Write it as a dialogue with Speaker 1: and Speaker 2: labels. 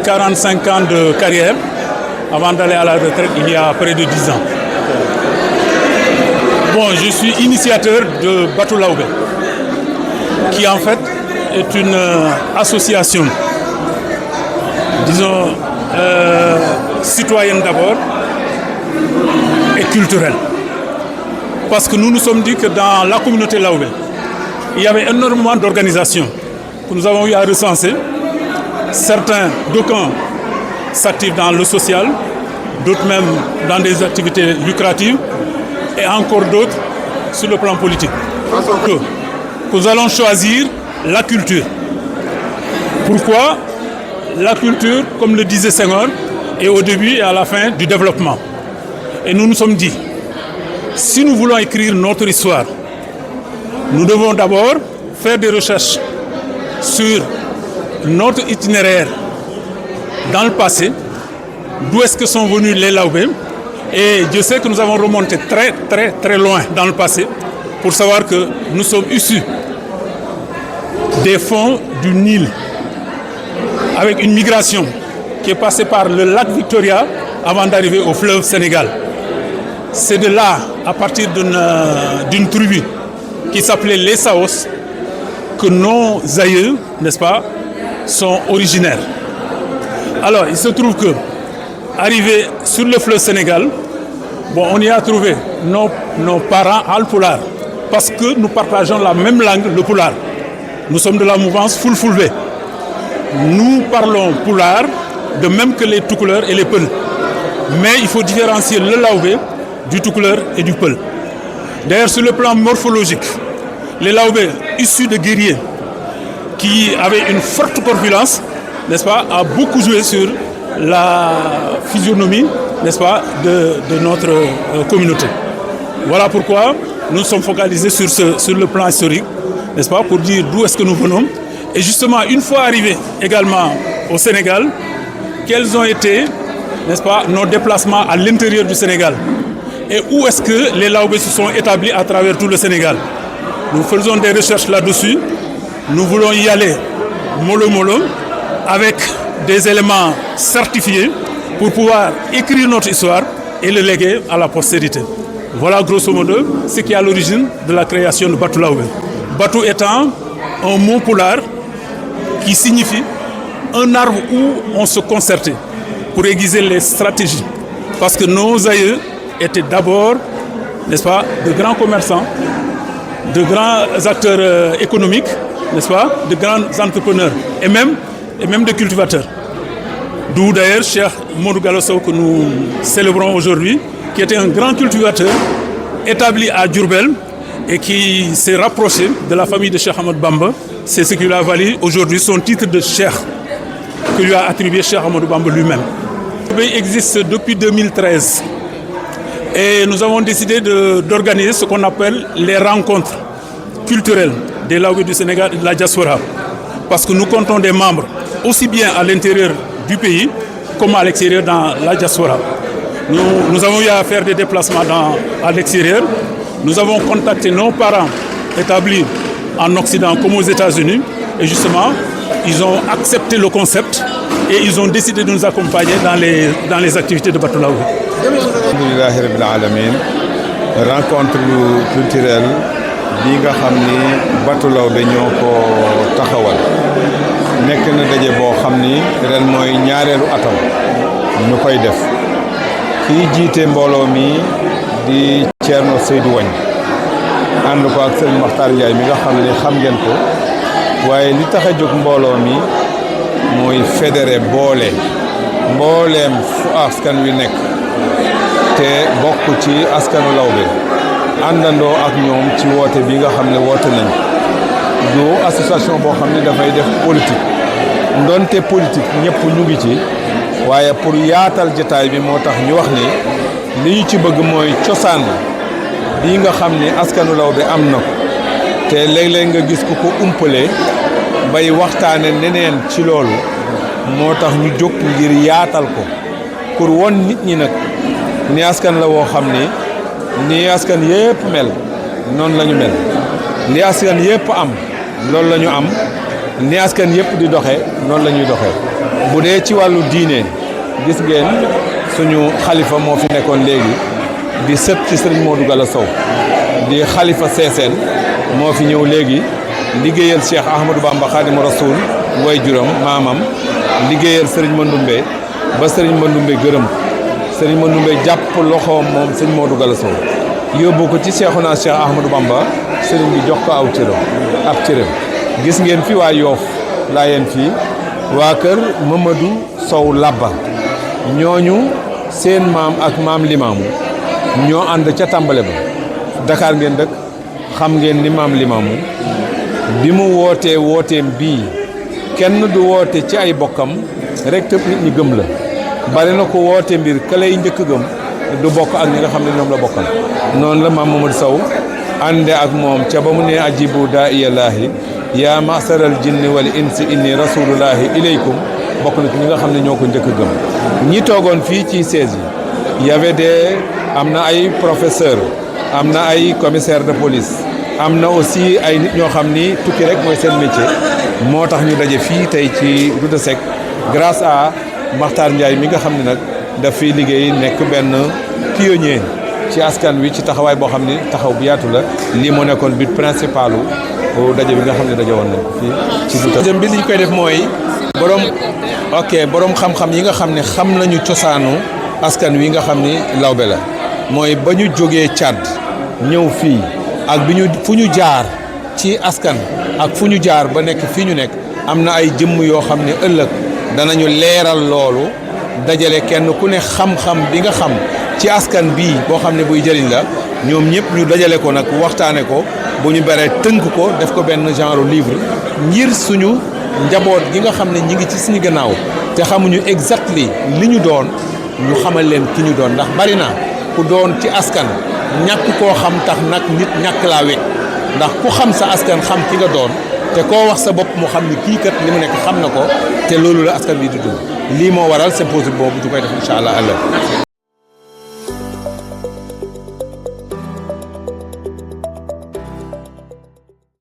Speaker 1: 45 ans de carrière avant d'aller à la retraite il y a près de 10 ans. Bon, je suis initiateur de Batou Laobé, qui en fait est une association, disons, citoyenne d'abord et culturelle. Parce que nous nous sommes dit que dans la communauté Laobé, il y avait énormément d'organisations que nous avons eu à recenser. D'aucuns s'activent dans le social, d'autres même dans des activités lucratives, et encore d'autres sur le plan politique. Que nous allons choisir la culture. Pourquoi? La culture, comme le disait Senghor, est au début et à la fin du développement. Et nous nous sommes dit, si nous voulons écrire notre histoire, nous devons d'abord faire des recherches sur notre itinéraire dans le passé, d'où est-ce que sont venus les Laobé. Et Dieu sait que nous avons remonté très loin dans le passé pour savoir que nous sommes issus des fonds du Nil, avec une migration qui est passée par le lac Victoria avant d'arriver au fleuve Sénégal. C'est de là, à partir d'une tribu qui s'appelait les Saos, que nos aïeux, n'est-ce pas, sont originaires. Alors, il se trouve que, arrivé sur le fleuve Sénégal, bon, on y a trouvé nos parents Alpulaar, parce que nous partageons la même langue, le Pulaar. Nous sommes de la mouvance Fulfulde. Nous parlons Pulaar, de même que les Toucouleurs et les Peuls. Mais il faut différencier le Laobé du Toucouleur et du Peul. D'ailleurs, sur le plan morphologique, les Laobé, issus de guerriers qui avaient une forte corpulence, n'est-ce pas, a beaucoup joué sur la physionomie, n'est-ce pas, de notre communauté. Voilà pourquoi nous sommes focalisés sur le plan historique, n'est-ce pas, pour dire d'où est-ce que nous venons. Et justement, une fois arrivés également au Sénégal, quels ont été, n'est-ce pas, nos déplacements à l'intérieur du Sénégal et où est-ce que les Laobé se sont établis à travers tout le Sénégal. Nous faisons des recherches là-dessus. Nous voulons y aller mollo avec des éléments certifiés pour pouvoir écrire notre histoire et le léguer à la postérité. Voilà grosso modo ce qui est à l'origine de la création de Batou Laobé. Batou étant un mot pulaar qui signifie un arbre où on se concertait pour aiguiser les stratégies. Parce que nos aïeux étaient d'abord, n'est-ce pas, de grands commerçants, de grands acteurs économiques, n'est-ce pas, de grands entrepreneurs et même de cultivateurs. D'où d'ailleurs Cheikh Modou Gallo Sow que nous célébrons aujourd'hui, qui était un grand cultivateur établi à Diourbel et qui s'est rapproché de la famille de Cheikh Ahmadou Bamba. C'est ce qui lui a valu aujourd'hui son titre de Cheikh, que lui a attribué Cheikh Ahmadou Bamba lui-même. Le pays existe depuis 2013 et nous avons décidé d'organiser ce qu'on appelle les rencontres culturelles des Laobé du Sénégal et de la diaspora. Parce que nous comptons des membres aussi bien à l'intérieur du pays comme à l'extérieur dans la diaspora. Nous avons eu à faire des déplacements à l'extérieur. Nous avons contacté nos parents établis en Occident comme aux États-Unis. Et justement, ils ont accepté le concept et ils ont décidé de nous accompagner dans les activités de Batou Laobé.
Speaker 2: Alhamdulillahi Rabbil Alamin, rencontre culturelle bi nga xam ni Batou Laobé ñoo ko taxawal nekk na daje boo xam ni ren mooy ñaareelu atam ñu koy def kii jiite mbooloo mi di Thierno Seydou Wagne ànd ko ak Serigne Makhtar Ndiaye mi nga xam ne xam ngeen ko waaye li tax a jóg mbooloo mi mooy fédéré boole mbooleem fu askan wi nekk te bokk ci askanu Laobé àndandoo ak ñoom ci woote bi nga xam ne woote nañ du association boo xam ne dafay def politique ndonte politique ñëpp ñu ngi ci waaye pour yaatal jotaay bi moo tax ñu wax ni li ñu ci bëgg mooy cosaan bi nga xam ne askanu Laobé am na ko te léeg-léeg nga gis ku ko umpalee bay waxtaane neneen ci loolu moo tax ñu jóg ngir yaatal ko pour won nit ñi nag ni askan la woo xam ni ni askan yépp mel noonu la ñu mel li askan yépp am loolu la ñu am ni askan yëpp di doxee noonu la ñuy doxee bu dee ci wàllu diine gis ngeen suñu xalifa moo fi nekkoon léegi di sët ci sëriñ Modou Gala Sow di xalifa Seeseen moo fi ñëw léegi liggéeyal Cheikh Ahmadou Bamba Khadimu Rasoul way juram maamam liggéeyal sëriñ Mandoumbe ba sëriñ Mandoumbe gërëm sëriñ Mandoumbe jàpp loxoom moom sëñ Modou Gala Sow yóbbu ko ci Cheikhouna Cheikh Ahmadou Bamba sëriñ bi jox ko aw cëram ab cëram gis ngeen fi waa Yoof laa yeen fii waa kër Mamadou Sow Labba ñooñu seen maam ak maam Limaamu ñoo ànd ca tàmbale ba Dakar ngeen dëkk xam ngeen ni maam Limaamu bi mu wootee wooteem bii kenn du woote ci ay bokkam rek tëb nit ñi gëm la bari na ko woote mbir ka lay njëkk gëm du bokk ak ñi nga xam ne ñoom la bokkal noonu la maam Mamadou Sow ànde ak moom ca ba mu ne ajibu daa iyallaahi yaa masaral jinni wal insi inni rasulullahi ilaykum bokk na ci ñi nga xam ne ñoo ko njëkk gëm ñi toogoon fii ci siège yi y avait des am na ay professeur am na ay commissaire de police am na aussi ay nit ñoo xam ni tukki rek mooy seen métier moo tax ñu daje fii tey ci Douta Seck grâce à Makhtar Ndiaye mi nga xam ne nag daf fiy liggéey nekk benn pionnier ci askan wi ci taxawaay boo xam ni taxaw bu yaatu la lii moo nekkoon but principalu daje bi nga xam ne daje woon nañ ko fii ci Douta Seck bi li ñu koy def mooy borom xam-xam yi nga xam ne xam nañu cosaanu askan wi nga xam ni lawbe la mooy ba ñu jógee Tchad ñëw fii ak bi ñu fu ñu jaar ci askan ak fu ñu jaar ba nekk fii ñu nekk am na ay jëmm yoo xam ne ëllëg danañu leeral loolu dajale kenn ku ne xam-xam bi nga xam ci askan bii boo xam ne buy jëriñ la ñoom ñëpp ñu dajale ko nag waxtaane ko bu ñu baree tënk ko def ko benn genre livre ngir suñu njaboot gi nga xam ne ñi ngi ci suñu gannaaw te xamuñu exactly li ñu doon ñu xamal leen ki ñu doon ndax bari na ku doon ci askan ñàkk koo xam tax nag nit ñàkk laa wekk ndax ku xam sa askan xam ki nga doon te koo wax sa bopp mu xam ni kii kat li mu nekk xam na ko te loolu la askan bi di dund lii moo waral symposium boobu du koy def incha allah ëllëg